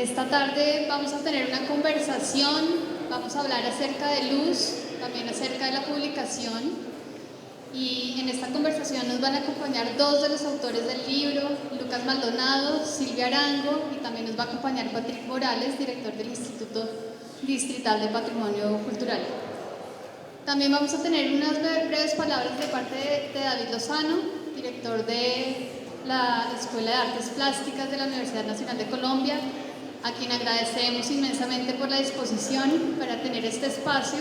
Esta tarde vamos a tener una conversación, vamos a hablar acerca de luz, también acerca de la publicación. Y en esta conversación nos van a acompañar dos de los autores del libro, Lucas Maldonado, Silvia Arango, y también nos va a acompañar Patrick Morales, director del Instituto Distrital de Patrimonio Cultural. También vamos a tener unas breves palabras de parte de David Lozano, director de la Escuela de Artes Plásticas de la Universidad Nacional de Colombia, a quien agradecemos inmensamente por la disposición para tener este espacio.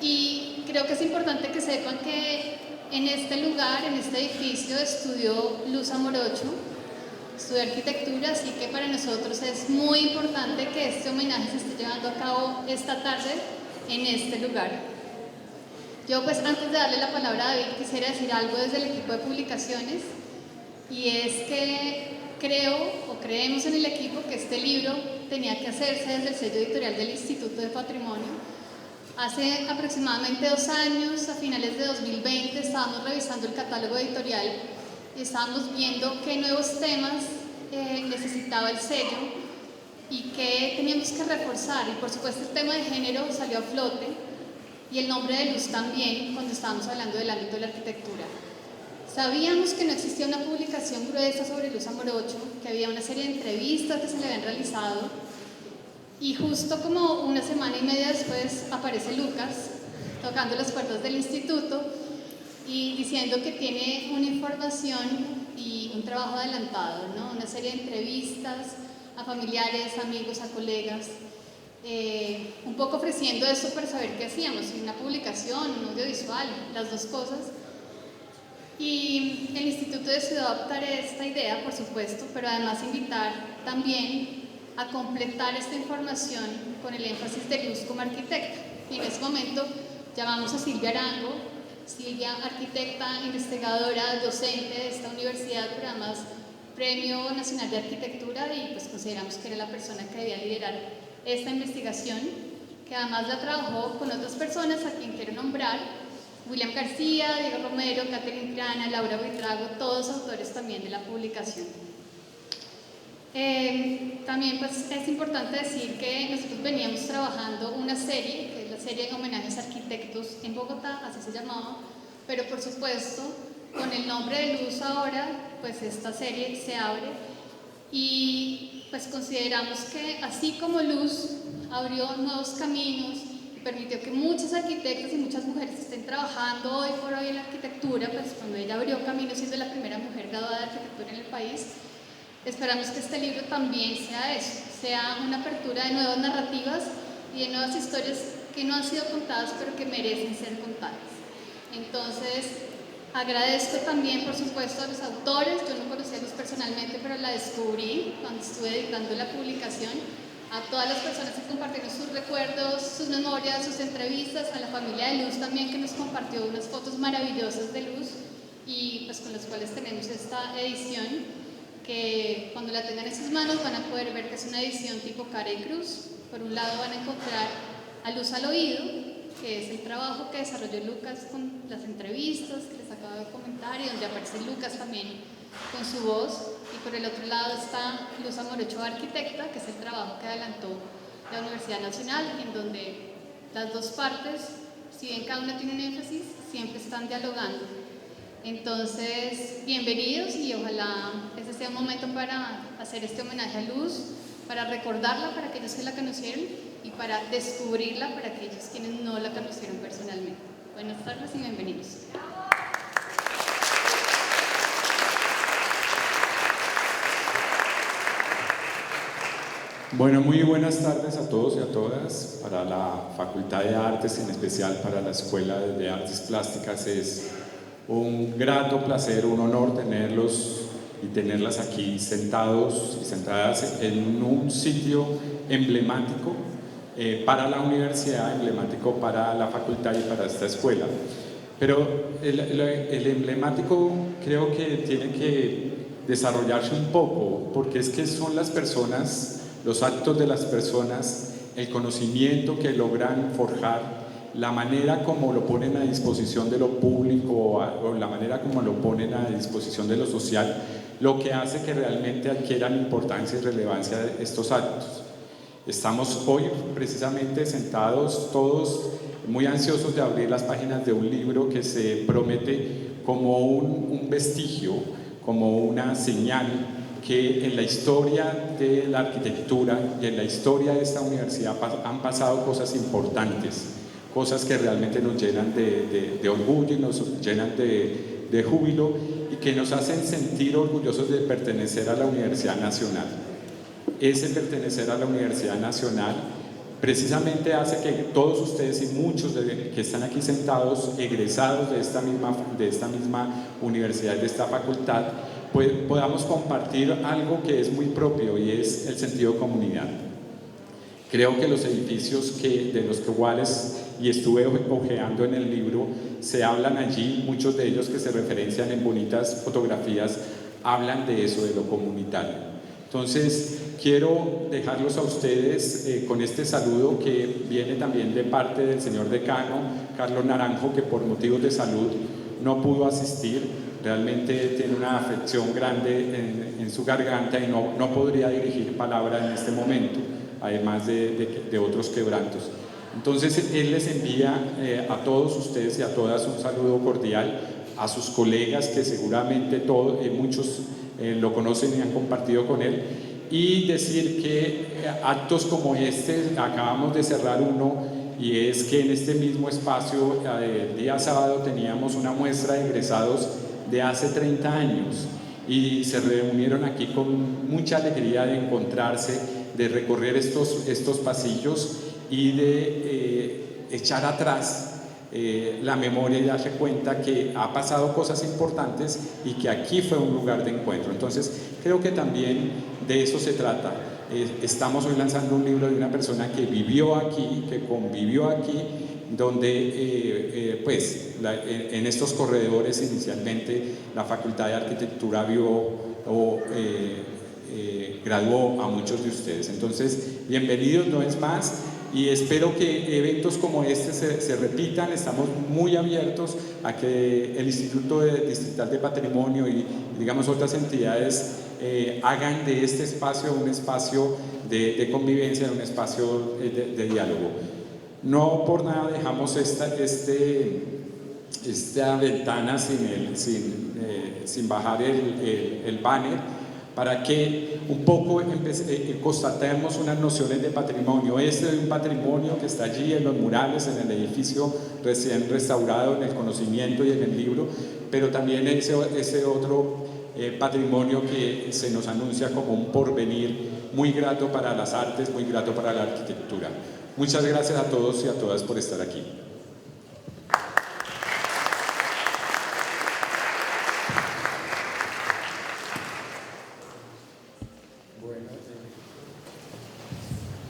Y creo que es importante que sepan que en este lugar, en este edificio, estudió Luz Amorocho, estudió arquitectura, así que para nosotros es muy importante que este homenaje se esté llevando a cabo esta tarde en este lugar. Yo pues antes de darle la palabra a David quisiera decir algo desde el equipo de publicaciones, y es que creemos en el equipo que este libro tenía que hacerse desde el sello editorial del Instituto de Patrimonio. Hace aproximadamente 2 años, a finales de 2020, estábamos revisando el catálogo editorial y estábamos viendo qué nuevos temas necesitaba el sello y qué teníamos que reforzar. Y por supuesto el tema de género salió a flote y el nombre de luz también cuando estábamos hablando del ámbito de la arquitectura. Sabíamos que no existía una publicación gruesa sobre Luz Amorocho, que había una serie de entrevistas que se le habían realizado, y justo como una semana y media después aparece Lucas tocando las puertas del instituto y diciendo que tiene una información y un trabajo adelantado, ¿no? Una serie de entrevistas a familiares, amigos, a colegas, un poco ofreciendo eso para saber qué hacíamos, una publicación, un audiovisual, las dos cosas. Y el instituto decidió adoptar esta idea, por supuesto, pero además invitar también a completar esta información con el énfasis de Luz como arquitecta. Y en ese momento llamamos a Silvia Arango. Silvia, arquitecta, investigadora, docente de esta universidad, pero además Premio Nacional de Arquitectura, y pues consideramos que era la persona que debía liderar esta investigación, que además la trabajó con otras personas a quien quiero nombrar: William García, Diego Romero, Catherine Triana, Laura Buitrago, todos autores también de la publicación. También pues, es importante decir que nosotros veníamos trabajando una serie, que es la serie de homenajes a arquitectos en Bogotá, así se llamaba, pero por supuesto con el nombre de Luz ahora, pues esta serie se abre y pues consideramos que así como Luz abrió nuevos caminos y permitió que muchos arquitectos y muchas mujeres estén trabajando hoy por hoy en la arquitectura, pues cuando ella abrió caminos siendo la primera mujer graduada de arquitectura en el país, esperamos que este libro también sea eso, sea una apertura de nuevas narrativas y de nuevas historias que no han sido contadas pero que merecen ser contadas. Entonces, agradezco también, por supuesto, a los autores. Yo no conocía a Luz personalmente, pero la descubrí cuando estuve editando la publicación. A todas las personas que compartieron sus recuerdos, sus memorias, sus entrevistas, a la familia de Luz también, que nos compartió unas fotos maravillosas de Luz y pues con las cuales tenemos esta edición, que cuando la tengan en sus manos van a poder ver que es una edición tipo cara y cruz. Por un lado van a encontrar a Luz al oído, que es el trabajo que desarrolló Lucas con las entrevistas que les acabo de comentar y donde aparece Lucas también con su voz, y por el otro lado está Luz Amorocho arquitecta, que es el trabajo que adelantó la Universidad Nacional, en donde las dos partes, si bien cada una tiene un énfasis, siempre están dialogando. Entonces, bienvenidos, y ojalá este sea un momento para hacer este homenaje a Luz, para recordarla para aquellos que la conocieron y para descubrirla para aquellos quienes no la conocieron personalmente. Buenas tardes y bienvenidos. Bueno, muy buenas tardes a todos y a todas. Para la Facultad de Artes, en especial para la Escuela de Artes Plásticas, es un grato placer, un honor tenerlos y tenerlas aquí sentados y sentadas en un sitio emblemático para la universidad, emblemático para la facultad y para esta escuela. Pero el emblemático creo que tiene que desarrollarse un poco, porque es que son las personas, los actos de las personas, el conocimiento que logran forjar, la manera como lo ponen a disposición de lo público o la manera como lo ponen a disposición de lo social, lo que hace que realmente adquieran importancia y relevancia estos actos. Estamos hoy precisamente sentados todos muy ansiosos de abrir las páginas de un libro que se promete como un vestigio, como una señal que en la historia de la arquitectura y en la historia de esta universidad han pasado cosas importantes, cosas que realmente nos llenan de orgullo y nos llenan de júbilo y que nos hacen sentir orgullosos de pertenecer a la Universidad Nacional. Ese pertenecer a la Universidad Nacional precisamente hace que todos ustedes y muchos que están aquí sentados, egresados de esta misma universidad, de esta facultad, pues podamos compartir algo que es muy propio y es el sentido de comunidad. Creo que los edificios de los cuales, y estuve ojeando en el libro, se hablan allí, muchos de ellos que se referencian en bonitas fotografías, hablan de eso, de lo comunitario. Entonces, quiero dejarlos a ustedes con este saludo que viene también de parte del señor decano, Carlos Naranjo, que por motivos de salud no pudo asistir. Realmente tiene una afección grande en su garganta y no podría dirigir palabra en este momento, además de otros quebrantos. Entonces, él les envía a todos ustedes y a todas un saludo cordial, a sus colegas que seguramente muchos lo conocen y han compartido con él, y decir que actos como este, acabamos de cerrar uno, y es que en este mismo espacio el día sábado teníamos una muestra de egresados de hace 30 años y se reunieron aquí con mucha alegría de encontrarse, de recorrer estos pasillos y de echar atrás la memoria y darse cuenta que ha pasado cosas importantes y que aquí fue un lugar de encuentro. Entonces creo que también de eso se trata. Estamos hoy lanzando un libro de una persona que vivió aquí, que convivió aquí, donde en estos corredores inicialmente la Facultad de Arquitectura graduó a muchos de ustedes. Entonces, bienvenidos, no es más, y espero que eventos como este se repitan. Estamos muy abiertos a que el Instituto Distrital de Patrimonio y digamos otras entidades hagan de este espacio un espacio de convivencia, un espacio de diálogo. No por nada dejamos esta ventana sin bajar el banner, para que un poco constatemos unas nociones de patrimonio. Este es un patrimonio que está allí en los murales, en el edificio recién restaurado, en el conocimiento y en el libro, pero también ese otro patrimonio que se nos anuncia como un porvenir muy grato para las artes, muy grato para la arquitectura. Muchas gracias a todos y a todas por estar aquí.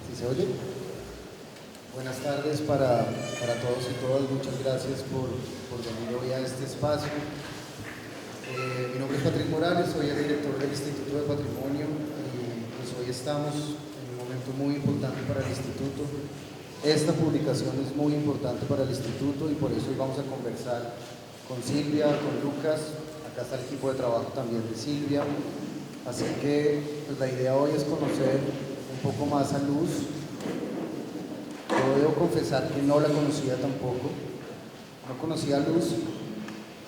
¿Sí se oye? Buenas tardes para todos y todas. Muchas gracias por venir hoy a este espacio. Mi nombre es Patrick Morales, soy el director del Instituto de Patrimonio y pues hoy estamos en un momento muy importante para el Instituto. Esta publicación es muy importante para el Instituto y por eso hoy vamos a conversar con Silvia, con Lucas. Acá está el equipo de trabajo también de Silvia. Así que pues, la idea hoy es conocer un poco más a Luz. Yo debo confesar que no la conocía tampoco. No conocía a Luz.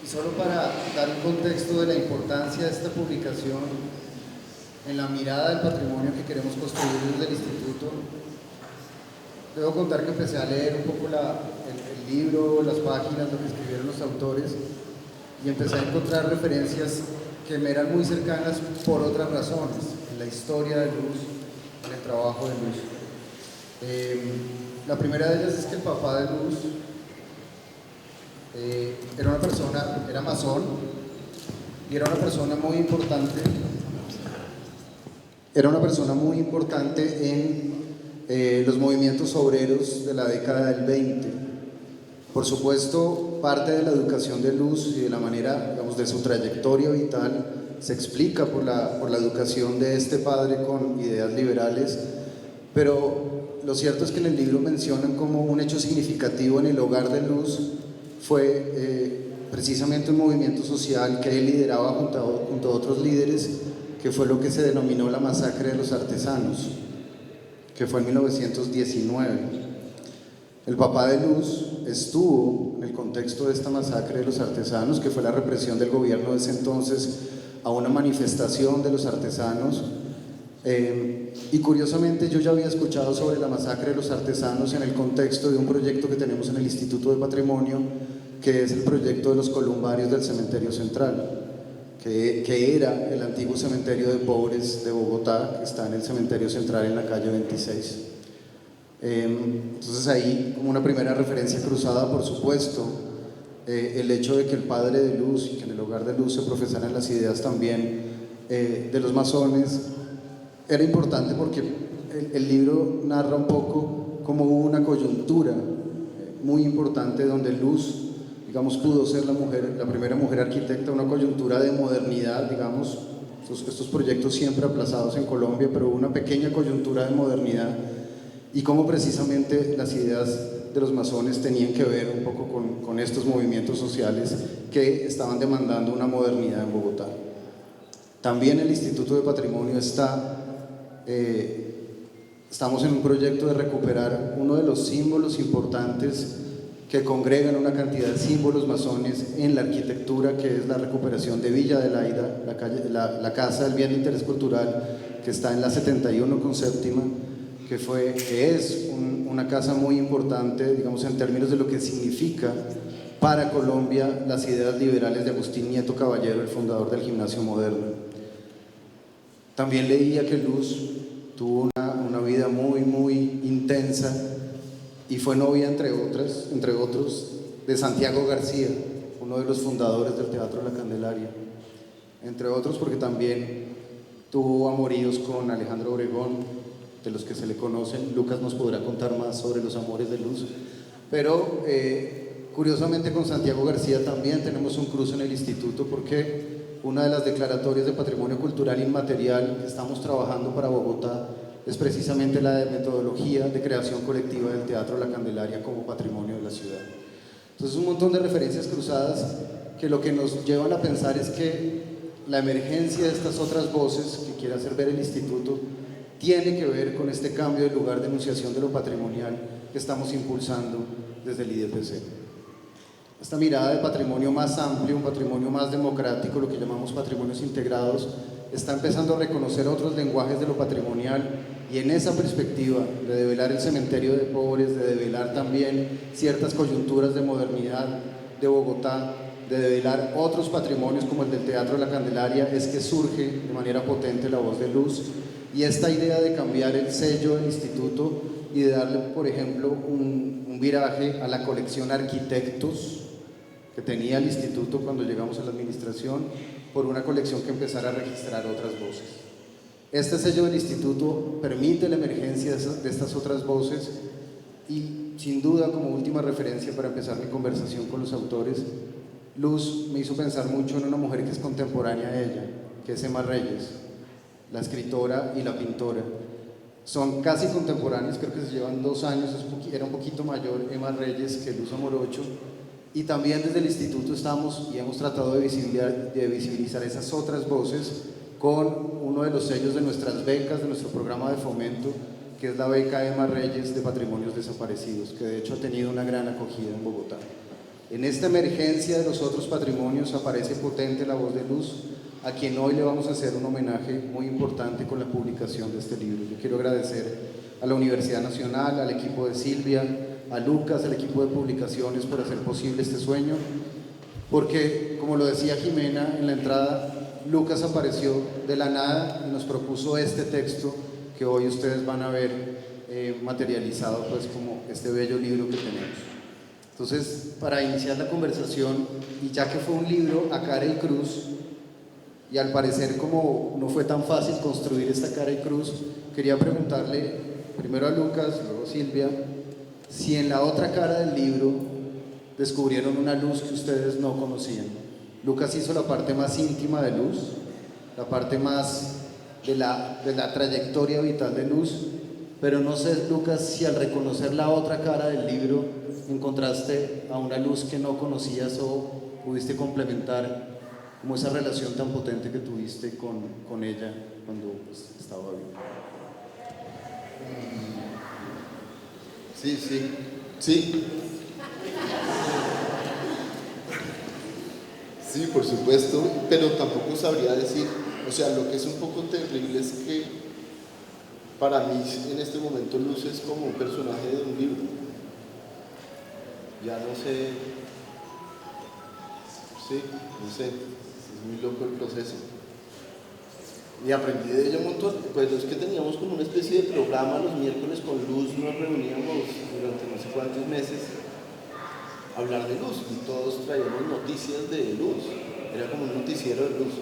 Y solo para dar un contexto de la importancia de esta publicación en la mirada del patrimonio que queremos construir desde el Instituto, debo contar que empecé a leer un poco el libro, las páginas, lo que escribieron los autores, y empecé a encontrar referencias que me eran muy cercanas por otras razones, en la historia de Luz, en el trabajo de Luz. La primera de ellas es que el papá de Luz era masón y era una persona muy importante en los movimientos obreros de la década del 20. Por supuesto, parte de la educación de Luz y de la manera, digamos, de su trayectoria vital se explica por la educación de este padre con ideas liberales, pero lo cierto es que en el libro mencionan como un hecho significativo en el hogar de Luz fue precisamente un movimiento social que él lideraba junto a otros líderes, que fue lo que se denominó la masacre de los artesanos, que fue en 1919. El papá de Luz estuvo en el contexto de esta masacre de los artesanos, que fue la represión del gobierno de ese entonces a una manifestación de los artesanos. Y curiosamente yo ya había escuchado sobre la masacre de los artesanos en el contexto de un proyecto que tenemos en el Instituto de Patrimonio, que es el proyecto de los columbarios del Cementerio Central, que era el antiguo cementerio de pobres de Bogotá, que está en el Cementerio Central en la calle 26. Entonces ahí, como una primera referencia cruzada, por supuesto, el hecho de que el padre de Luz y que en el hogar de Luz se profesaran las ideas también de los masones, era importante porque el libro narra un poco cómo hubo una coyuntura muy importante donde Luz, digamos, pudo ser la primera mujer arquitecta, una coyuntura de modernidad, digamos, estos proyectos siempre aplazados en Colombia, pero hubo una pequeña coyuntura de modernidad, y cómo precisamente las ideas de los masones tenían que ver un poco con estos movimientos sociales que estaban demandando una modernidad en Bogotá. También el Instituto de Patrimonio estamos en un proyecto de recuperar uno de los símbolos importantes que congregan una cantidad de símbolos masones en la arquitectura, que es la recuperación de Villa Adelaida, la Casa del Bien de Interés Cultural, que está en la 71 con séptima, que es una casa muy importante, digamos, en términos de lo que significa para Colombia las ideas liberales de Agustín Nieto Caballero, el fundador del Gimnasio Moderno. También leía que Luz tuvo una vida muy, muy intensa y fue novia, entre otros, de Santiago García, uno de los fundadores del Teatro La Candelaria, entre otros porque también tuvo amoríos con Alejandro Obregón, de los que se le conocen. Lucas nos podrá contar más sobre los amores de Luz, pero curiosamente con Santiago García también tenemos un cruce en el instituto, porque una de las declaratorias de patrimonio cultural inmaterial que estamos trabajando para Bogotá es precisamente la de metodología de creación colectiva del Teatro La Candelaria como patrimonio de la ciudad. Entonces, un montón de referencias cruzadas que lo que nos llevan a pensar es que la emergencia de estas otras voces que quiere hacer ver el instituto tiene que ver con este cambio de lugar de enunciación de lo patrimonial que estamos impulsando desde el IDPC. Esta mirada de patrimonio más amplio, un patrimonio más democrático, lo que llamamos patrimonios integrados, está empezando a reconocer otros lenguajes de lo patrimonial, y en esa perspectiva de develar el cementerio de pobres, de develar también ciertas coyunturas de modernidad de Bogotá, de develar otros patrimonios como el del Teatro La Candelaria, es que surge de manera potente la voz de Luz, y esta idea de cambiar el sello del instituto y de darle, por ejemplo, un viraje a la colección Arquitectos que tenía el instituto cuando llegamos a la administración, por una colección que empezara a registrar otras voces. Este sello del instituto permite la emergencia de estas otras voces, y sin duda, como última referencia para empezar mi conversación con los autores, Luz me hizo pensar mucho en una mujer que es contemporánea a ella, que es Emma Reyes, la escritora y la pintora. Son casi contemporáneos, creo que se llevan 2 años, era un poquito mayor Emma Reyes que Luz Amorocho, y también desde el instituto estamos y hemos tratado de visibilizar esas otras voces con uno de los sellos de nuestras becas, de nuestro programa de fomento, que es la beca Emma Reyes de Patrimonios Desaparecidos, que de hecho ha tenido una gran acogida en Bogotá. En esta emergencia de los otros patrimonios aparece potente la voz de Luz, a quien hoy le vamos a hacer un homenaje muy importante con la publicación de este libro. Yo quiero agradecer a la Universidad Nacional, al equipo de Silvia, a Lucas, al equipo de publicaciones por hacer posible este sueño, porque, como lo decía Jimena en la entrada, Lucas apareció de la nada y nos propuso este texto que hoy ustedes van a ver materializado, pues, como este bello libro que tenemos. Entonces, para iniciar la conversación, y ya que fue un libro a cara y cruz, y al parecer como no fue tan fácil construir esta cara y cruz, quería preguntarle primero a Lucas, luego a Silvia, si en la otra cara del libro descubrieron una luz que ustedes no conocían. Lucas hizo la parte más íntima de Luz, la parte más de la trayectoria vital de Luz, pero no sé, Lucas, si al reconocer la otra cara del libro encontraste a una Luz que no conocías o pudiste complementar como esa relación tan potente que tuviste con ella cuando pues, estaba viva. Sí. Sí, por supuesto, pero tampoco sabría decir, o sea, lo que es un poco terrible es que para mí en este momento Luz es como un personaje de un libro. Ya no sé, sí, no sé, es muy loco el proceso. Y aprendí de ella un montón, pues es que teníamos como una especie de programa los miércoles con Luz, nos reuníamos durante no sé cuántos meses a hablar de Luz y todos traíamos noticias de Luz, era como un noticiero de Luz.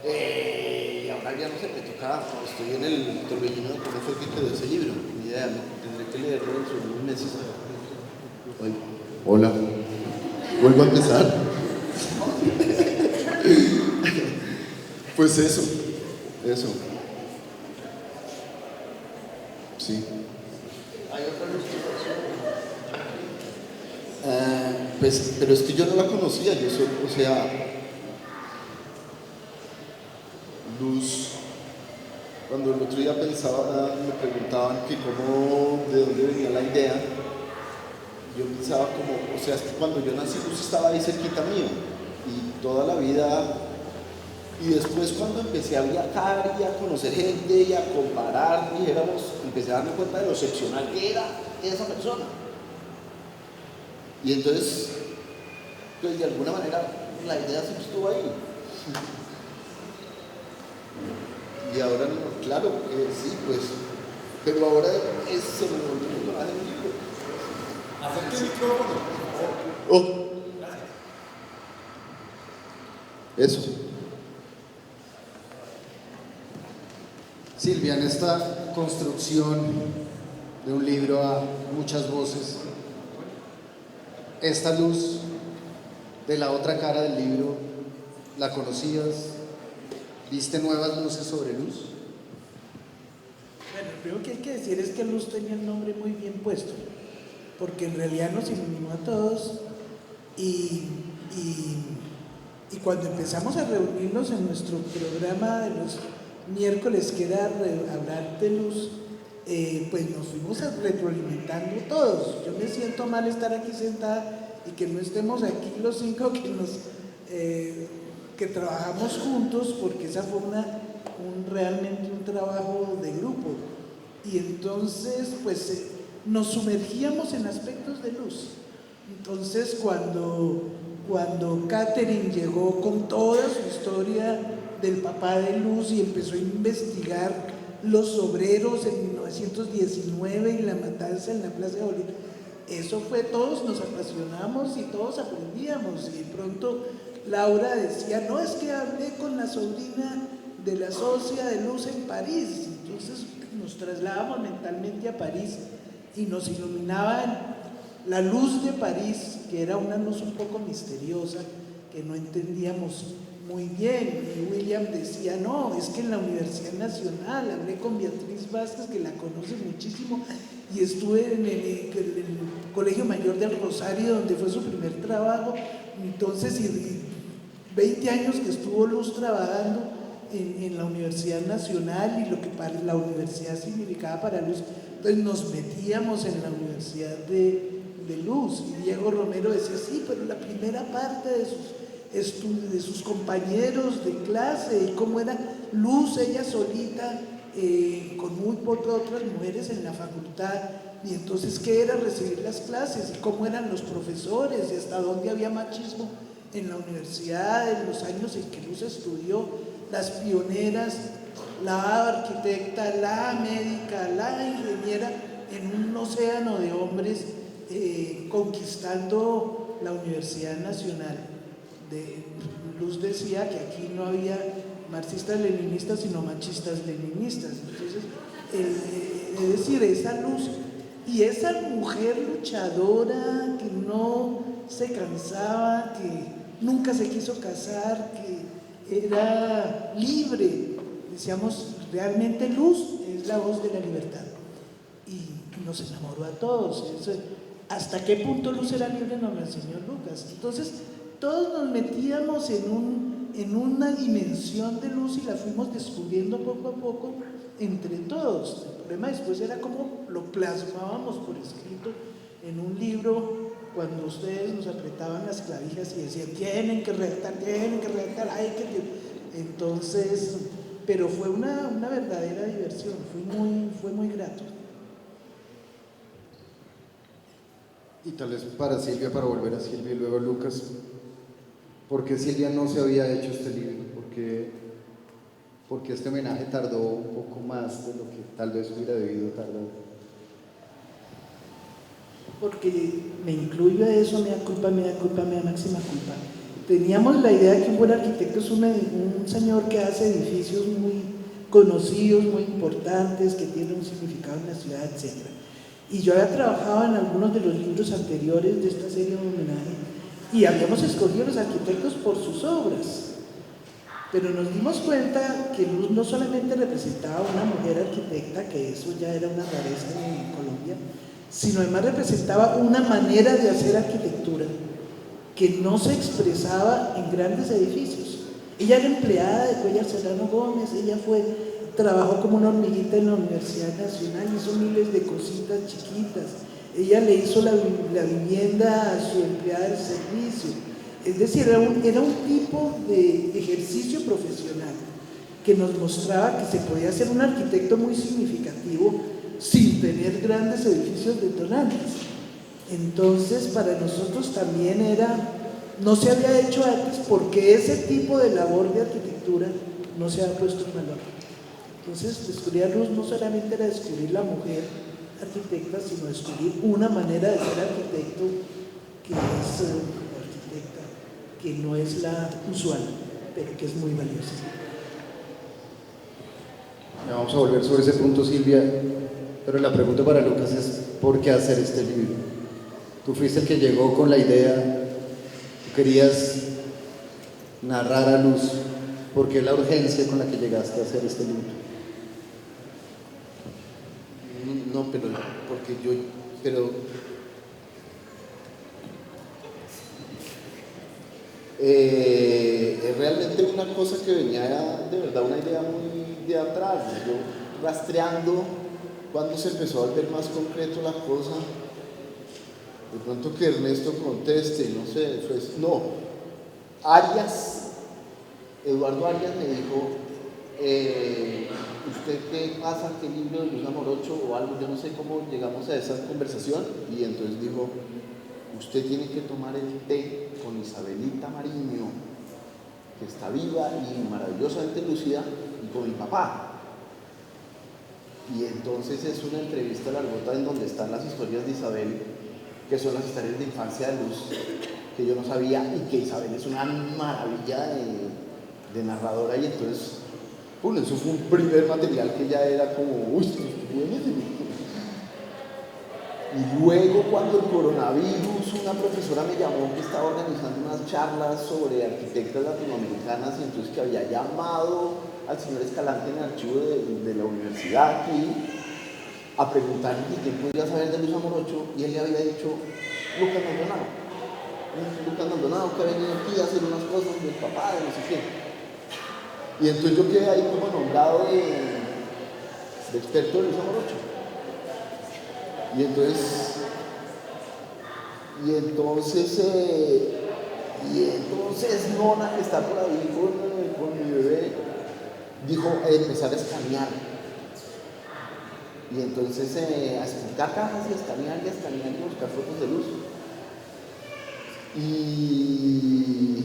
Y ahora ya no sé, me toca, estoy en el torbellino de cómo fue que quedó ese libro, ni idea, tendré que leerlo dentro de unos meses. Hola, vuelvo a empezar. Pues eso. Sí. ¿Hay otra ilustración? Pues, pero es que yo no la conocía, yo soy, o sea, Luz, cuando el otro día pensaba, me preguntaban que cómo, de dónde venía la idea, yo pensaba como, o sea, es que cuando yo nací Luz estaba ahí cerquita mío, y toda la vida. Y después cuando empecé a viajar y a conocer gente y a comparar, dijéramos, empecé a darme cuenta de lo excepcional que era esa persona. Y entonces, pues de alguna manera, la idea siempre estuvo ahí. Y ahora, no, claro, sí, pues, pero ahora se me volvió un personaje en un libro. Acerque el micrófono. Oh. Eso. Silvia, en esta construcción de un libro a muchas voces, esta Luz de la otra cara del libro, ¿la conocías? ¿Viste nuevas luces sobre Luz? Bueno, lo primero que hay que decir es que Luz tenía el nombre muy bien puesto, porque en realidad nos iluminó a todos y cuando empezamos a reunirnos en nuestro programa de los miércoles, que era hablar de Luz, pues nos fuimos retroalimentando todos. Yo me siento mal estar aquí sentada y que no estemos aquí los 5 que trabajamos juntos, porque esa fue realmente un trabajo de grupo. Y entonces pues nos sumergíamos en aspectos de Luz. Entonces cuando Catherine llegó con toda su historia del papá de Luz y empezó a investigar los obreros en 1919 y la matanza en la Plaza de Bolívar, eso fue, todos nos apasionamos y todos aprendíamos. Y de pronto Laura decía, no, es que hablé con la sobrina de la socia de Luz en París. Entonces nos trasladábamos mentalmente a París y nos iluminaba la luz de París, que era una luz un poco misteriosa, que no entendíamos muy bien. Y William decía, no, es que en la Universidad Nacional, hablé con Beatriz Vázquez, que la conoce muchísimo, y estuve en el Colegio Mayor del Rosario, donde fue su primer trabajo. Entonces, y 20 años que estuvo Luz trabajando en la Universidad Nacional y lo que para la universidad significaba para Luz. Entonces nos metíamos en la Universidad de Luz, y Diego Romero decía, sí, pero la primera parte de sus compañeros de clase, y cómo era Luz ella solita, con muy pocas otras mujeres en la facultad, y entonces qué era recibir las clases, y cómo eran los profesores, y hasta dónde había machismo en la universidad, en los años en que Luz estudió, las pioneras, la arquitecta, la médica, la ingeniera, en un océano de hombres, conquistando la Universidad Nacional. Luz decía que aquí no había marxistas-leninistas, sino machistas-leninistas. Entonces, es decir, esa Luz y esa mujer luchadora que no se cansaba, que nunca se quiso casar, que era libre, decíamos, realmente Luz es la voz de la libertad, y nos enamoró a todos. ¿Hasta qué punto luz era libre? Nos lo enseñó Lucas. Entonces, todos nos metíamos en una dimensión de luz y la fuimos descubriendo poco a poco entre todos. El problema después era cómo lo plasmábamos por escrito en un libro cuando ustedes nos apretaban las clavijas y decían, tienen que redactar, hay que... Entonces, pero fue una verdadera diversión, fue muy grato. Y tal vez para Silvia, para volver a Silvia y luego Lucas, ¿por qué Silvia no se había hecho este libro? Porque este homenaje tardó un poco más de lo que tal vez hubiera debido tardar. Porque me incluyo a eso, me da máxima culpa. Teníamos la idea de que un buen arquitecto es un señor que hace edificios muy conocidos, muy importantes, que tienen un significado en la ciudad, etc. Y yo había trabajado en algunos de los libros anteriores de esta serie de homenaje y habíamos escogido a los arquitectos por sus obras. Pero nos dimos cuenta que Luz no solamente representaba a una mujer arquitecta, que eso ya era una rareza en Colombia, sino además representaba una manera de hacer arquitectura que no se expresaba en grandes edificios. Ella era empleada de Cuéllar Serrano Gómez, ella trabajó como una hormiguita en la Universidad Nacional, hizo miles de cositas chiquitas, ella le hizo la vivienda a su empleada de servicio. Es decir, era un tipo de ejercicio profesional que nos mostraba que se podía ser un arquitecto muy significativo sin tener grandes edificios detonantes. Entonces, para nosotros también no se había hecho antes porque ese tipo de labor de arquitectura no se había puesto en valor. Entonces, descubrir a Luz no solamente era descubrir la mujer arquitecta, sino descubrir una manera de ser arquitecto que es arquitecta, que no es la usual, pero que es muy valiosa. Ya vamos a volver sobre ese punto, Silvia, pero la pregunta para Lucas es ¿por qué hacer este libro? Tú fuiste el que llegó con la idea, tú querías narrar a Luz, ¿por qué la urgencia con la que llegaste a hacer este libro? No, pero es realmente una cosa que venía de verdad, una idea muy de atrás. Yo rastreando cuando se empezó a volver más concreto la cosa, de pronto que Ernesto conteste, no sé, pues no. Eduardo Arias me dijo, ¿usted qué pasa? ¿Qué libro de Luz Amorocho o algo? Yo no sé cómo llegamos a esa conversación y entonces dijo, usted tiene que tomar el té con Isabelita Mariño, que está viva y maravillosamente lúcida, y con mi papá. Y entonces es una entrevista largota en donde están las historias de Isabel, que son las historias de infancia de Luz, que yo no sabía, y que Isabel es una maravilla de narradora, y entonces, eso fue un primer material que ya era como, uy, esto es buenísimo. Y luego cuando el coronavirus, una profesora me llamó que estaba organizando unas charlas sobre arquitectas latinoamericanas y entonces que había llamado al señor Escalante en el archivo de la universidad aquí a preguntarle quién podía saber de Luz Amorocho y él le había dicho Lucas Maldonado que ha venido aquí a hacer unas cosas del papá, de no sé qué. Y entonces yo quedé ahí como nombrado de experto de Luz Amorocho. Y entonces Nona, que está por ahí con mi bebé, dijo empezar a escanear. Y entonces a explicar cajas y a escanear y buscar fotos de Luz. Y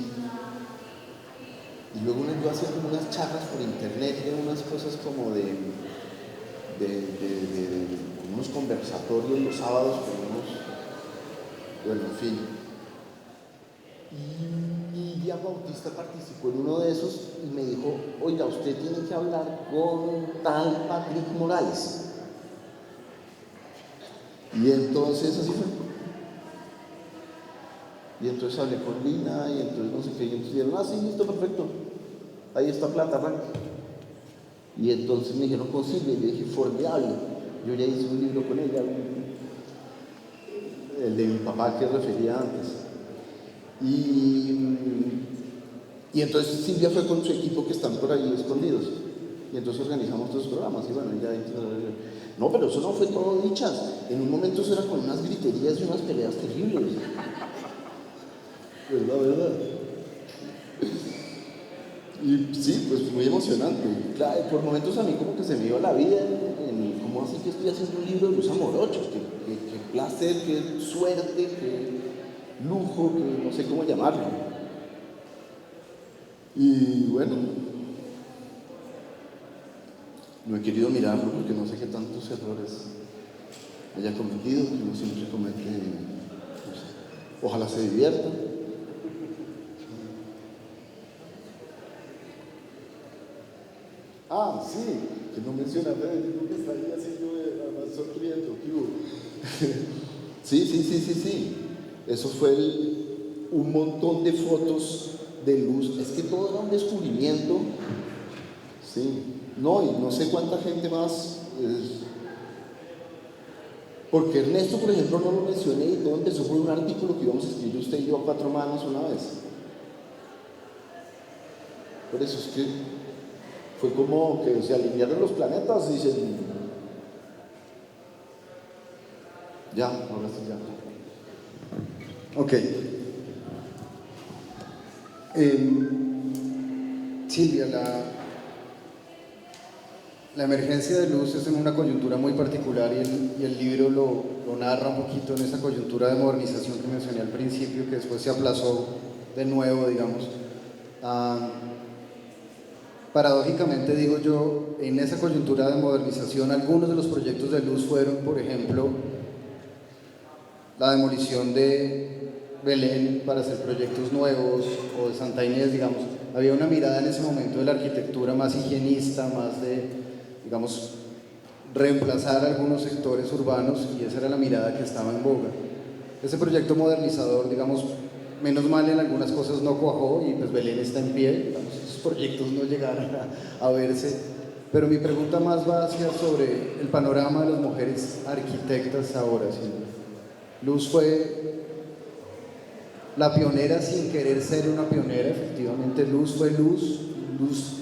luego yo hacía como unas charlas por internet, de unas cosas como de unos conversatorios los sábados con bueno, en fin. Y Lidia Bautista participó en uno de esos y me dijo, oiga, usted tiene que hablar con tal Patrick Morales. Y entonces así fue. Y entonces hablé con Lina y entonces no sé qué, y entonces dijeron, sí, listo, perfecto. Ahí está plata, arranca. Y entonces me dijeron, posible, y le dije, formidable. Yo ya hice un libro con ella, el de mi papá que refería antes. Y entonces Silvia fue con su equipo que están por ahí escondidos. Y entonces organizamos estos programas. Y bueno, ya. No, pero eso no fue todo dichas. En un momento eso era con unas griterías y unas peleas terribles. Pues la verdad. Y sí, pues muy emocionante. Claro, por momentos a mí como que se me iba la vida en cómo así que estoy haciendo un libro de los amorochos. Qué placer, qué suerte, qué lujo, que no sé cómo llamarlo. Y bueno, no he querido mirarlo porque no sé qué tantos errores haya cometido, que uno siempre comete, no sé. Ojalá se divierta. Ah, sí, que no menciona a Federico que está ahí así, yo además sonriendo, ¿qué hubo? Sí. Eso fue un montón de fotos de luz. Es que todo era un descubrimiento. Sí. No, y no sé cuánta gente más. Porque Ernesto, por ejemplo, no lo mencioné y todo empezó por un artículo que íbamos a escribir usted y yo a 4 manos una vez. Por eso es que fue como que se alinearon los planetas y dicen, ya, ahora sí ya. Ok. Silvia, la emergencia de luz es en una coyuntura muy particular y el libro lo narra un poquito en esa coyuntura de modernización que mencioné al principio, que después se aplazó de nuevo, digamos. Paradójicamente, digo yo, en esa coyuntura de modernización, algunos de los proyectos de luz fueron, por ejemplo, la demolición de Belén para hacer proyectos nuevos, o de Santa Inés, digamos. Había una mirada en ese momento de la arquitectura más higienista, más de, digamos, reemplazar algunos sectores urbanos, y esa era la mirada que estaba en boga. Ese proyecto modernizador, digamos, menos mal en algunas cosas no cuajó y pues Belén está en pie, digamos, esos proyectos no llegaron a verse. Pero mi pregunta más va hacia sobre el panorama de las mujeres arquitectas ahora. ¿Sí? Luz fue la pionera sin querer ser una pionera, efectivamente. Luz fue Luz. Luz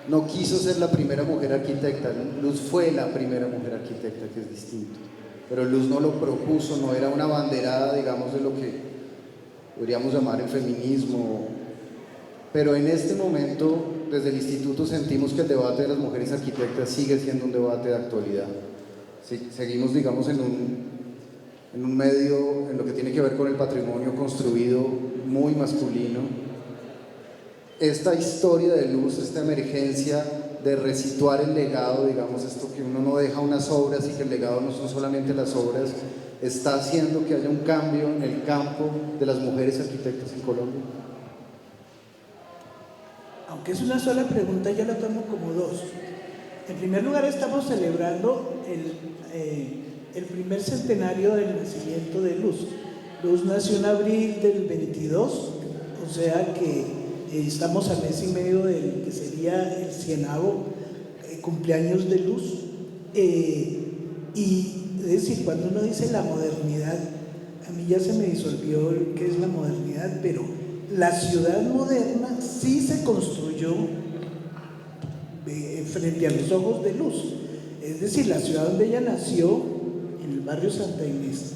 no quiso ser la primera mujer arquitecta, Luz fue la primera mujer arquitecta, que es distinto. Pero Luz no lo propuso, no era una abanderada, digamos, de lo que podríamos llamar el feminismo. Pero en este momento, desde el instituto, sentimos que el debate de las mujeres arquitectas sigue siendo un debate de actualidad. Sí, seguimos, digamos, en un medio, en lo que tiene que ver con el patrimonio construido, muy masculino. Esta historia de Luz, esta emergencia de resituar el legado, digamos, esto que uno no deja unas obras y que el legado no son solamente las obras, está haciendo que haya un cambio en el campo de las mujeres arquitectas en Colombia. Aunque es una sola pregunta, yo la tomo como dos. En primer lugar, estamos celebrando el primer centenario del nacimiento de Luz. Luz nació en abril del 22, o sea que estamos al mes y medio del que sería el 100º cumpleaños de Luz. Y es decir, cuando uno dice la modernidad, a mí ya se me disolvió qué es la modernidad, pero la ciudad moderna sí se construyó frente a los ojos de Luz. Es decir, la ciudad donde ella nació, en el barrio Santa Inés,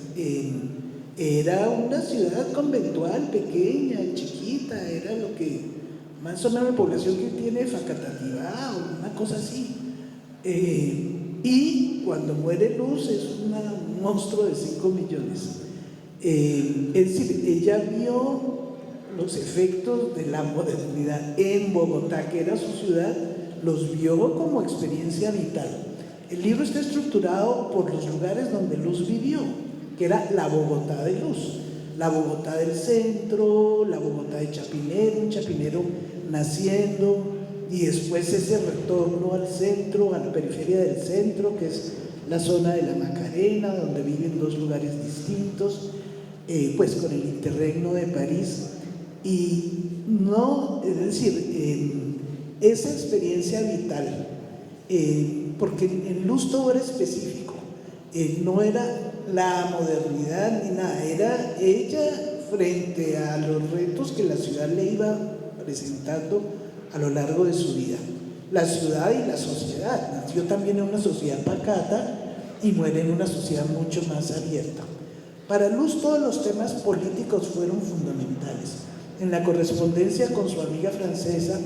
era una ciudad conventual, pequeña, chiquita, era lo que más o menos la población que tiene Facatativá o una cosa así. Y cuando muere Luz es un monstruo de 5 millones. Es decir, ella vio los efectos de la modernidad en Bogotá, que era su ciudad, los vio como experiencia vital. El libro está estructurado por los lugares donde Luz vivió, que era la Bogotá de Luz, la Bogotá del centro, la Bogotá de Chapinero, un Chapinero naciendo, y después ese retorno al centro, a la periferia del centro, que es la zona de la Macarena, donde viven dos lugares distintos, pues con el interregno de París. Y no, es decir, esa experiencia vital, porque en Luz todo era específico. No era la modernidad ni nada, era ella frente a los retos que la ciudad le iba presentando a lo largo de su vida. La ciudad y la sociedad. Nació también en una sociedad pacata y muere en una sociedad mucho más abierta. Para Luz todos los temas políticos fueron fundamentales. En la correspondencia con su amiga francesa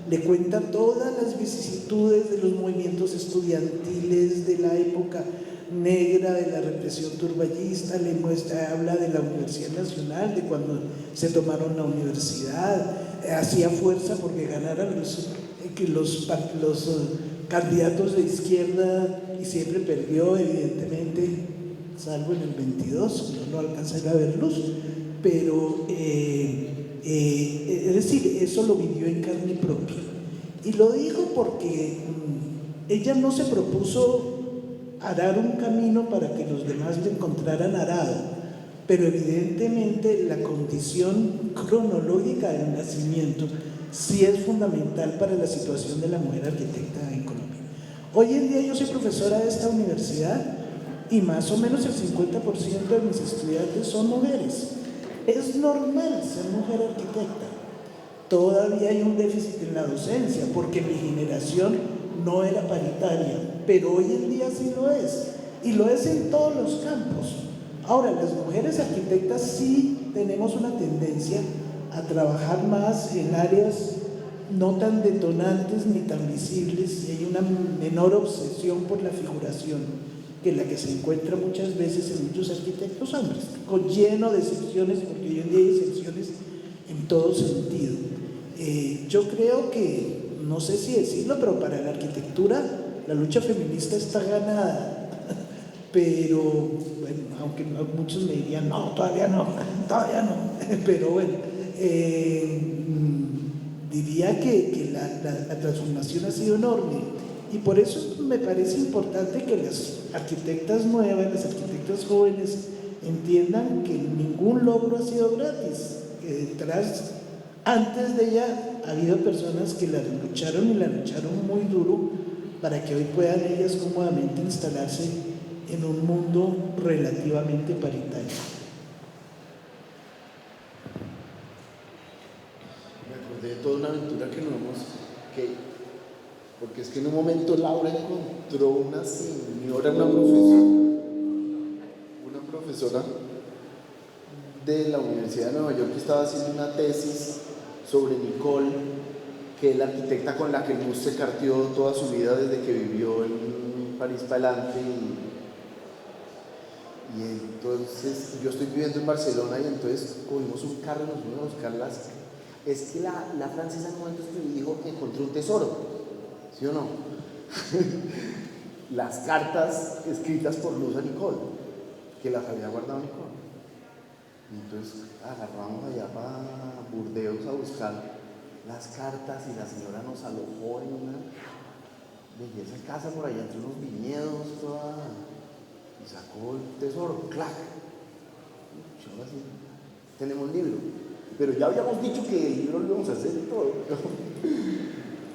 le cuenta todas las vicisitudes de los movimientos estudiantiles de la época negra, de la represión turballista, le muestra, habla de la Universidad Nacional, de cuando se tomaron la universidad, hacía fuerza porque ganaran los candidatos de izquierda y siempre perdió, evidentemente, salvo en el 22, no alcanzará a ver luz, pero es decir, eso lo vivió en carne propia. Y lo digo porque ella no se propuso arar un camino para que los demás le encontraran arado, pero evidentemente la condición cronológica del nacimiento sí es fundamental para la situación de la mujer arquitecta en Colombia. Hoy en día yo soy profesora de esta universidad y más o menos el 50% de mis estudiantes son mujeres. Es normal ser mujer arquitecta. Todavía hay un déficit en la docencia porque mi generación no era paritaria, pero hoy en día sí lo es, y lo es en todos los campos. Ahora, las mujeres arquitectas sí tenemos una tendencia a trabajar más en áreas no tan detonantes ni tan visibles, y hay una menor obsesión por la figuración que la que se encuentra muchas veces en muchos arquitectos hombres, con lleno de excepciones, porque hoy en día hay excepciones en todo sentido. Yo creo que, no sé si decirlo, pero para la arquitectura la lucha feminista está ganada, pero bueno, aunque muchos me dirían, no, todavía no, pero bueno, diría que la transformación ha sido enorme, y por eso me parece importante que las arquitectas nuevas, las arquitectas jóvenes entiendan que ningún logro ha sido gratis, que detrás, antes de ella, ha habido personas que la lucharon y la lucharon muy duro para que hoy puedan ellas cómodamente instalarse en un mundo relativamente paritario. Me acordé de toda una aventura porque es que en un momento Laura encontró una señora, una profesora de la Universidad de Nueva York que estaba haciendo una tesis sobre Nicole, que es la arquitecta con la que Luz se carteó toda su vida desde que vivió en París para adelante, y entonces yo estoy viviendo en Barcelona y entonces cogimos un carro y nos fuimos a buscarlas. Es que la francesa en un momento dijo que encontró un tesoro, ¿sí o no? Las cartas escritas por Luz a Nicole, que las había guardado Nicole. Entonces agarramos allá para Burdeos a buscar las cartas y la señora nos alojó en una belleza casa por allá entre unos viñedos y sacó el tesoro, clac. Ahora sí, tenemos libro, pero ya habíamos dicho que el libro lo íbamos a hacer y todo.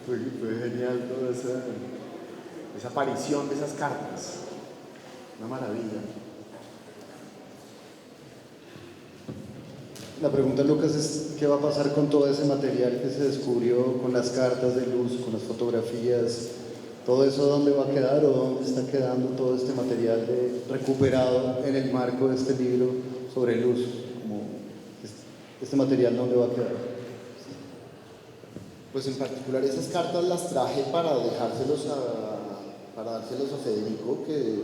fue genial toda esa aparición de esas cartas, una maravilla. La pregunta, Lucas, es ¿qué va a pasar con todo ese material que se descubrió, con las cartas de Luz, con las fotografías? ¿Todo eso dónde va a quedar o dónde está quedando todo este material recuperado en el marco de este libro sobre Luz? Como este material, ¿dónde va a quedar? Pues en particular esas cartas las traje para dárselos a Federico, que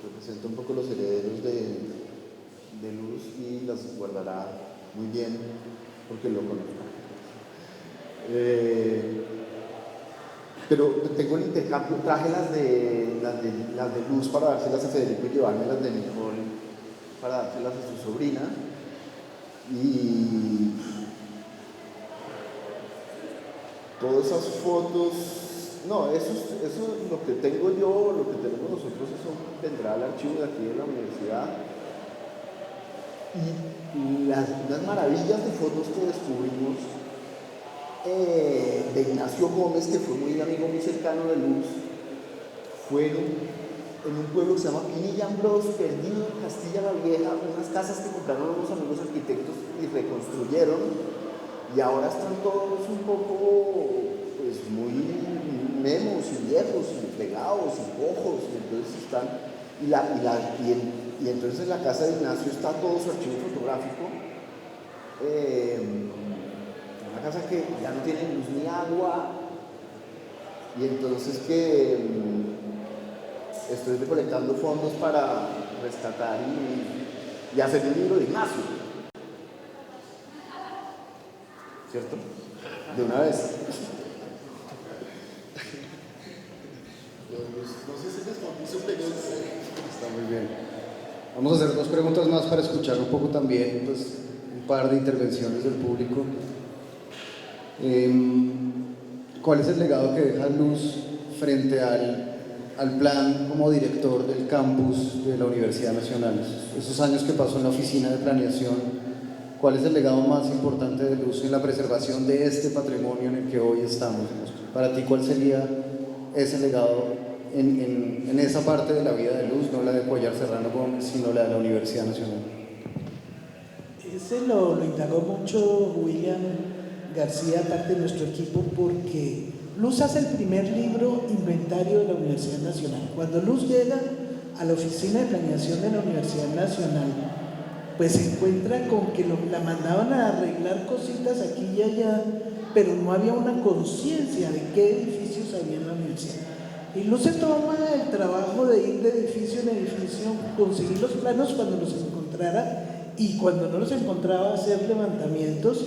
representa un poco los herederos de Luz, y las guardará muy bien porque lo conozco. Pero tengo el intercambio, traje las de Luz para dárselas a Federico y llevarme las de Nicole para dárselas a su sobrina, y todas esas fotos, no, eso lo que tengo yo, lo que tenemos nosotros, eso vendrá al archivo de aquí de la universidad. Y unas maravillas de fotos que descubrimos de Ignacio Gómez, que fue muy amigo muy cercano de Luz, fueron en un pueblo que se llama Pinilla Ambrós, perdido en Castilla la Vieja, unas casas que compraron unos amigos arquitectos y reconstruyeron, y ahora están todos un poco, pues muy memos y viejos y plegados y cojos, y entonces están, y entonces en la casa de Ignacio está todo su archivo fotográfico, una casa que ya no tiene luz ni agua, y entonces que estoy recolectando fondos para rescatar y hacer un libro de Ignacio, ¿cierto? De una vez. No sé si les conquisto preguntas. Está muy bien. Vamos a hacer 2 preguntas más para escuchar un poco también, pues, un par de intervenciones del público. ¿Cuál es el legado que deja Luz frente al plan como director del campus de la Universidad Nacional? Esos años que pasó en la oficina de planeación, ¿cuál es el legado más importante de Luz en la preservación de este patrimonio en el que hoy estamos? Para ti, ¿cuál sería ese legado en esa parte de la vida de Luz, no la de Cuéllar Serrano, sino la de la Universidad Nacional? Ese lo indagó mucho William García, parte de nuestro equipo, porque Luz hace el primer libro inventario de la Universidad Nacional. Cuando Luz llega a la oficina de planeación de la Universidad Nacional, pues se encuentra con que la mandaban a arreglar cositas aquí y allá, pero no había una conciencia de qué edificios había en la universidad. Y Luz se toma el trabajo de ir de edificio en edificio, conseguir los planos cuando los encontrara, y cuando no los encontraba hacer levantamientos,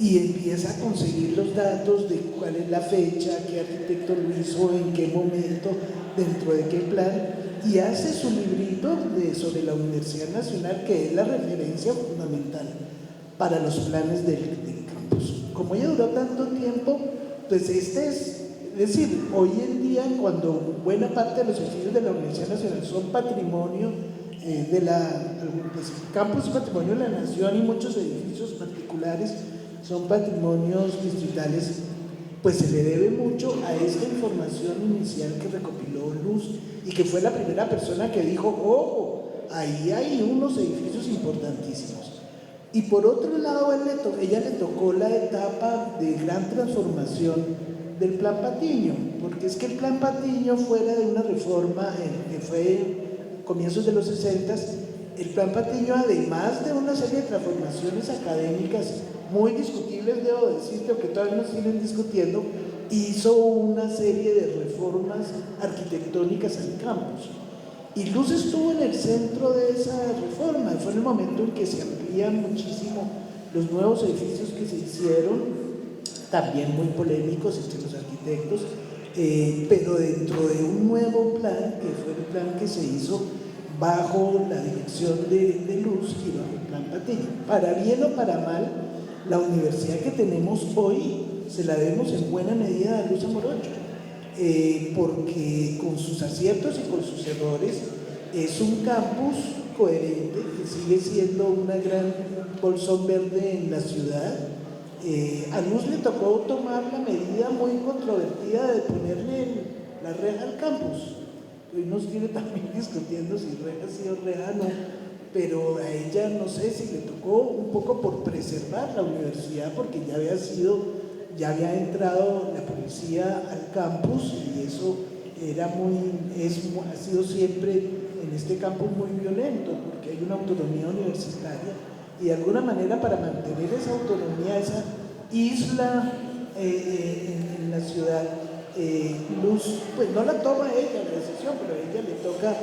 y empieza a conseguir los datos de cuál es la fecha, qué arquitecto lo hizo, en qué momento, dentro de qué plan, y hace su librito sobre la Universidad Nacional, que es la referencia fundamental para los planes del campus. Como ya duró tanto tiempo, pues es decir, hoy en día, cuando buena parte de los edificios de la Universidad Nacional son patrimonio campus patrimonio de la nación, y muchos edificios particulares son patrimonios distritales, pues se le debe mucho a esta información inicial que recopiló Luz, y que fue la primera persona que dijo, oh, ahí hay unos edificios importantísimos. Y por otro lado, ella le tocó la etapa de gran transformación del Plan Patiño, porque es que el Plan Patiño, fuera de una reforma que fue comienzos de los 60, el Plan Patiño, además de una serie de transformaciones académicas muy discutibles, debo decirte, o que todavía nos siguen discutiendo, hizo una serie de reformas arquitectónicas al campus. Y Luz estuvo en el centro de esa reforma, fue en el momento en que se amplían muchísimo los nuevos edificios que se hicieron, también muy polémicos entre los arquitectos, pero dentro de un nuevo plan, que fue el plan que se hizo bajo la dirección de Luz y bajo el Plan Patiño. Para bien o para mal, la universidad que tenemos hoy se la debemos en buena medida a Luz Amorocho, porque con sus aciertos y con sus errores es un campus coherente que sigue siendo una gran bolsón verde en la ciudad. A Luz le tocó tomar la medida muy controvertida de ponerle la reja al campus. Hoy nos tiene también discutiendo si reja sí o reja no, pero a ella no sé si le tocó un poco por preservar la universidad, porque ya había entrado la policía al campus, y eso ha sido siempre en este campus muy violento, porque hay una autonomía universitaria, y de alguna manera, para mantener esa autonomía, esa isla en la ciudad, Luz, pues no la toma ella la decisión, pero a ella le toca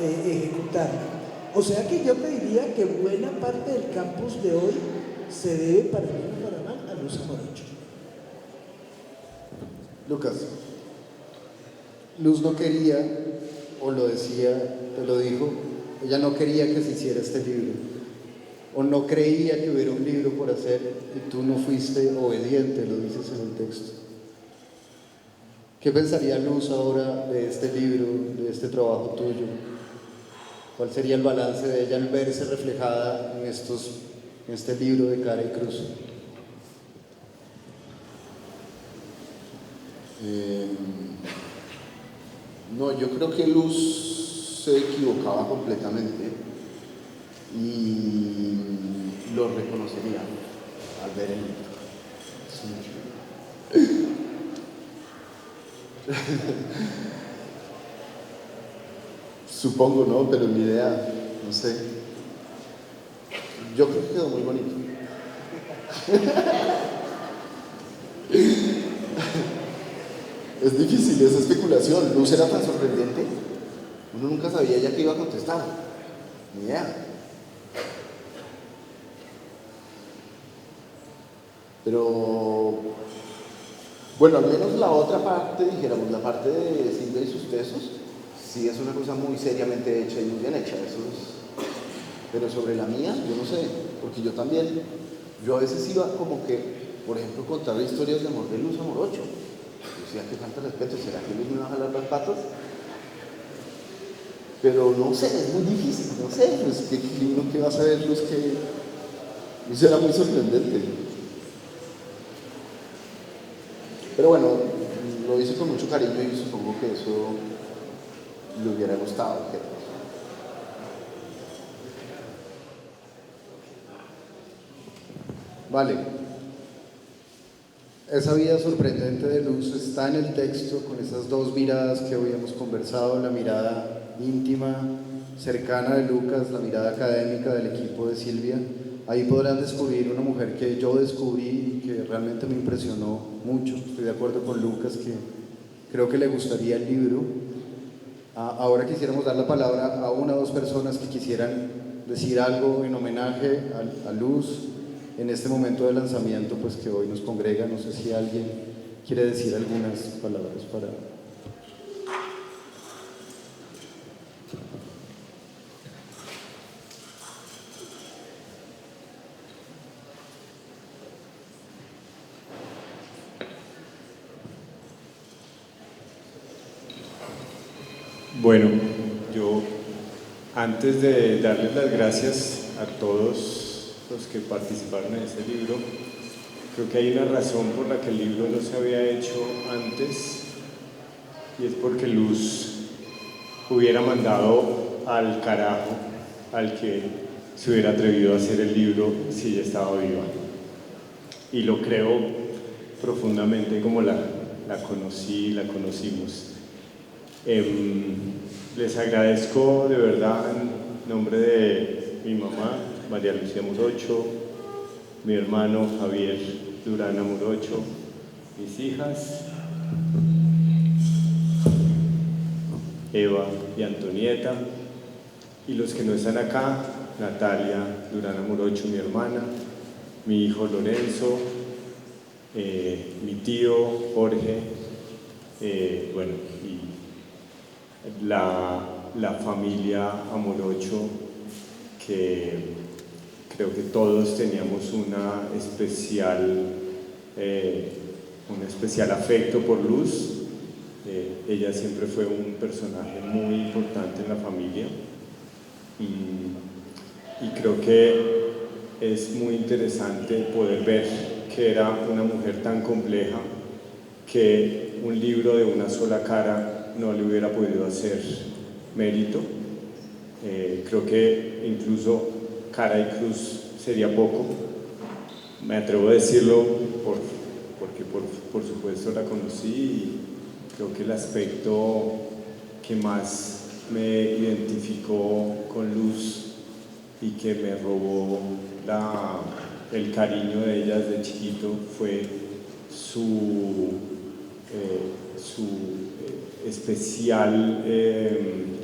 ejecutarla. O sea que yo te diría que buena parte del campus de hoy se debe, para bien o para mal, a Luz Amorocho. Lucas, Luz no quería, o lo decía, te lo dijo, ella no quería que se hiciera este libro, o no creía que hubiera un libro por hacer, y tú no fuiste obediente, lo dices en el texto. ¿Qué pensaría Luz ahora de este libro, de este trabajo tuyo? ¿Cuál sería el balance de ella al verse reflejada en este libro de Cara y Cruz? No, yo creo que Luz se equivocaba completamente y lo reconocería al ver el libro. Sí. Supongo, ¿no? Pero mi idea, no sé. Yo creo que quedó muy bonito. Es difícil, es especulación. Luz era tan sorprendente. Uno nunca sabía ya qué iba a contestar. Ni idea. Pero, bueno, al menos la otra parte, dijéramos, la parte de Silvia y sus tesos, sí es una cosa muy seriamente hecha y muy bien hecha. Eso es. Pero sobre la mía, yo no sé, porque yo también, yo a veces iba como que, por ejemplo, contar historias de amor de Luz Amorocho. Yo decía, qué falta de respeto, ¿será que Luz me va a jalar las patas? Pero no sé, es muy difícil, no sé, pues ¿qué va a saber Luz? Que Luz era muy sorprendente. Pero bueno, lo hice con mucho cariño y supongo que eso le hubiera gustado. Vale. Esa vida sorprendente de Luz está en el texto con esas dos miradas que hoy hemos conversado, la mirada íntima, cercana de Lucas, la mirada académica del equipo de Silvia. Ahí podrán descubrir una mujer que yo descubrí y que realmente me impresionó mucho. Estoy de acuerdo con Lucas que creo que le gustaría el libro. Ahora quisiéramos dar la palabra a una o dos personas que quisieran decir algo en homenaje a Luz en este momento de lanzamiento pues que hoy nos congrega. No sé si alguien quiere decir algunas palabras para... Bueno, yo antes de darles las gracias a todos los que participaron en este libro, creo que hay una razón por la que el libro no se había hecho antes, y es porque Luz hubiera mandado al carajo al que se hubiera atrevido a hacer el libro si ella estaba viva. Y lo creo profundamente como la conocimos. Les agradezco de verdad en nombre de mi mamá, María Lucía Morocho, mi hermano Javier Durana Morocho, mis hijas, Eva y Antonieta, y los que no están acá, Natalia Durana Morocho, mi hermana, mi hijo Lorenzo, mi tío Jorge, bueno, y la familia Amorocho, que creo que todos teníamos un especial afecto por Luz. Ella siempre fue un personaje muy importante en la familia y creo que es muy interesante poder ver que era una mujer tan compleja que un libro de una sola cara no le hubiera podido hacer mérito. Creo que incluso cara y cruz sería poco. Me atrevo a decirlo porque por supuesto la conocí y creo que el aspecto que más me identificó con Luz y que me robó el cariño de ella desde chiquito fue su especial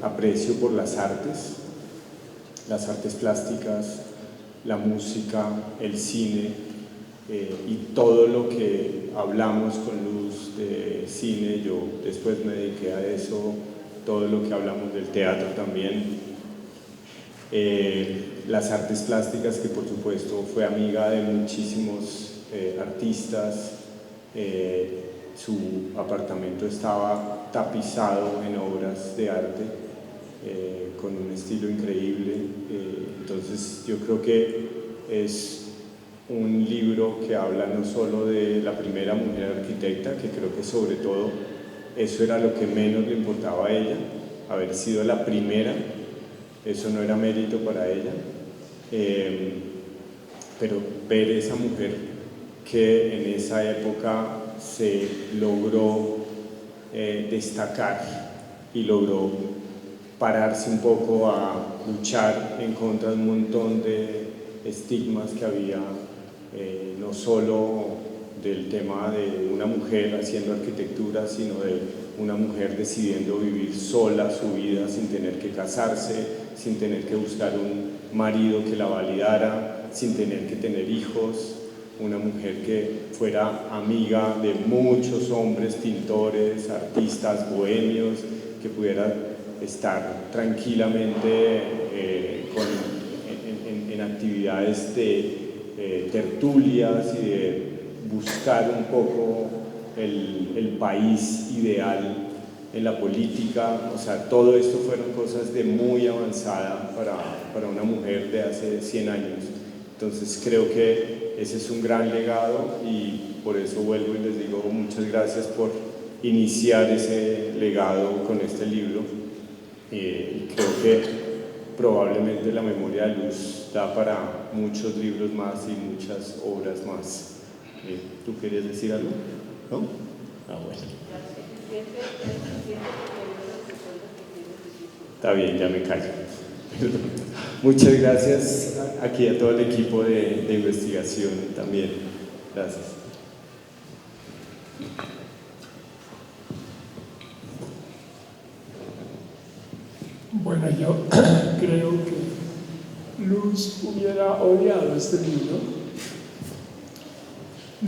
aprecio por las artes plásticas, la música, el cine y todo lo que hablamos con Luz de cine. Yo después me dediqué a eso, todo lo que hablamos del teatro también. Las artes plásticas, que por supuesto fue amiga de muchísimos artistas. Su apartamento estaba tapizado en obras de arte con un estilo increíble. Entonces yo creo que es un libro que habla no solo de la primera mujer arquitecta, que creo que sobre todo eso era lo que menos le importaba a ella, haber sido la primera, eso no era mérito para ella, pero ver esa mujer que en esa época se logró destacar y logró pararse un poco a luchar en contra de un montón de estigmas que había, no solo del tema de una mujer haciendo arquitectura, sino de una mujer decidiendo vivir sola su vida sin tener que casarse, sin tener que buscar un marido que la validara, sin tener que tener hijos, una mujer que fuera amiga de muchos hombres, pintores, artistas, bohemios, que pudiera estar tranquilamente en actividades de tertulias y de buscar un poco el país ideal en la política. O sea, todo esto fueron cosas de muy avanzada para una mujer de hace 100 años. Entonces creo que ese es un gran legado y por eso vuelvo y les digo muchas gracias por iniciar ese legado con este libro. Creo que probablemente La memoria de Luz da para muchos libros más y muchas obras más. ¿Tú querías decir algo? ¿No? Ah, bueno. Está bien, ya me callo. Perdón. Muchas gracias aquí a todo el equipo de investigación también. Gracias. Bueno, yo creo que Luz hubiera odiado este libro.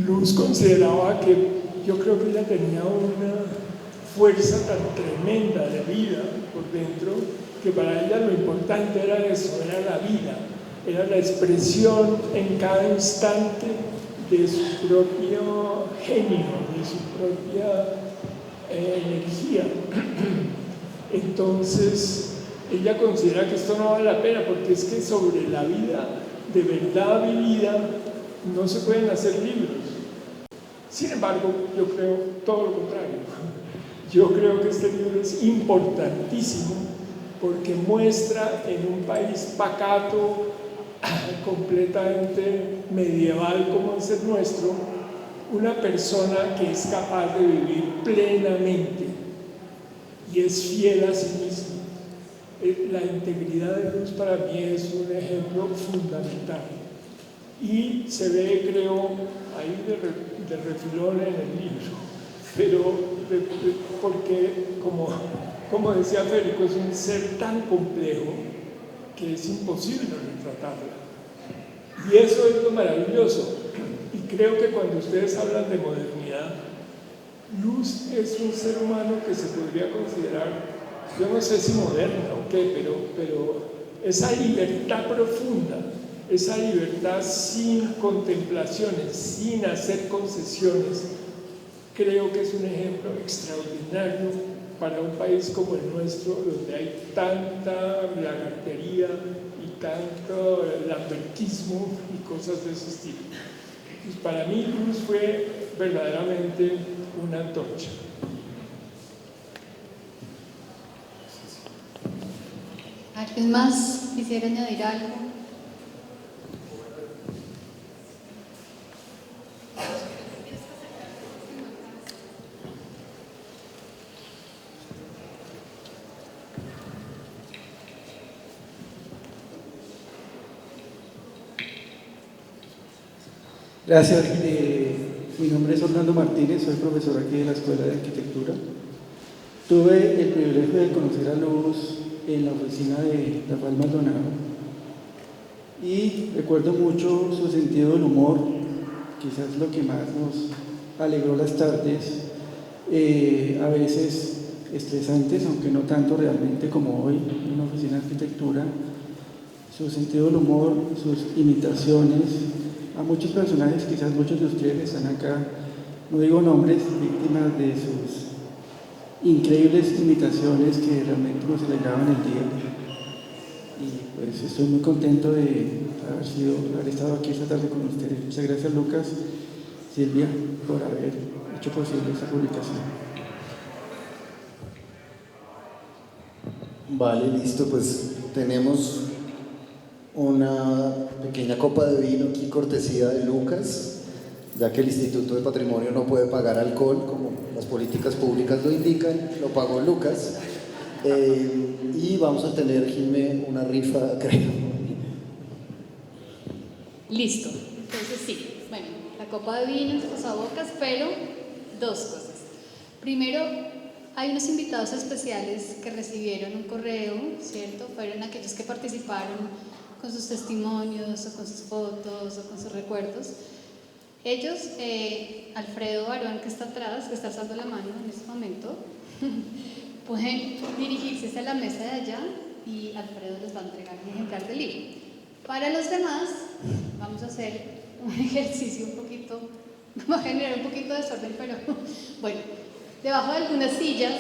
Luz consideraba que yo creo que ella tenía una fuerza tan tremenda de vida por dentro, que para ella lo importante era eso, era la vida, era la expresión en cada instante de su propio genio, de su propia energía. Entonces, ella considera que esto no vale la pena, porque es que sobre la vida de verdad vivida no se pueden hacer libros. Sin embargo, yo creo todo lo contrario. Yo creo que este libro es importantísimo porque muestra en un país pacato, completamente medieval como es el nuestro, una persona que es capaz de vivir plenamente y es fiel a sí misma. La integridad de Luz para mí es un ejemplo fundamental. Y se ve, creo, ahí de refilón en el libro, pero porque, como decía Federico, es un ser tan complejo que es imposible retratarla. Y eso es lo maravilloso. Y creo que cuando ustedes hablan de modernidad, Luz es un ser humano que se podría considerar, yo no sé si moderna o qué, pero esa libertad profunda, esa libertad sin contemplaciones, sin hacer concesiones, creo que es un ejemplo extraordinario para un país como el nuestro, donde hay tanta lagartería y tanto lambertismo y cosas de ese estilo. Pues para mí Luz fue verdaderamente una antorcha. ¿Alguien más quisiera añadir algo? Gracias. Mi nombre es Orlando Martínez, soy profesor aquí de la Escuela de Arquitectura. Tuve el privilegio de conocer a Luz en la oficina de Rafael Maldonado y recuerdo mucho su sentido del humor, quizás lo que más nos alegró las tardes, a veces estresantes, aunque no tanto realmente como hoy en una oficina de arquitectura. Su sentido del humor, sus imitaciones a muchos personajes, quizás muchos de ustedes están acá, no digo nombres, víctimas de sus increíbles imitaciones que realmente nos alegraban el día. Y pues estoy muy contento de haber estado aquí esta tarde con ustedes. Muchas gracias, Lucas, Silvia, por haber hecho posible esta publicación. Vale, listo, pues tenemos una pequeña copa de vino aquí, cortesía de Lucas, ya que el Instituto de Patrimonio no puede pagar alcohol, como las políticas públicas lo indican, lo pagó Lucas. Y vamos a tener, Jimé, una rifa, creo. Listo, entonces sí, bueno, la copa de vino, los pasabocas, pero dos cosas. Primero, hay unos invitados especiales que recibieron un correo, ¿cierto? Fueron aquellos que participaron con sus testimonios o con sus fotos o con sus recuerdos. Ellos, Alfredo Barón, que está atrás, que está alzando la mano en este momento, pueden dirigirse hasta la mesa de allá y Alfredo les va a entregar un ejemplar del libro. Para los demás, vamos a hacer un ejercicio un poquito, va a generar un poquito de desorden, pero bueno, debajo de algunas sillas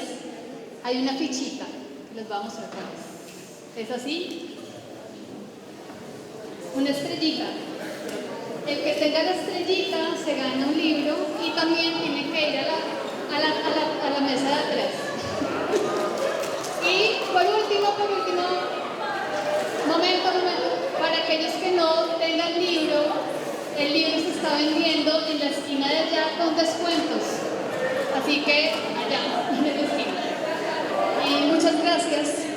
hay una fichita que les voy a mostrar cuál es. ¿Es así? Una estrellita. El que tenga la estrellita se gana un libro y también tiene que ir a la mesa de atrás. Y por último, momento, para aquellos que no tengan libro, el libro se está vendiendo en la esquina de allá con descuentos. Así que allá, en la esquina. Y muchas gracias.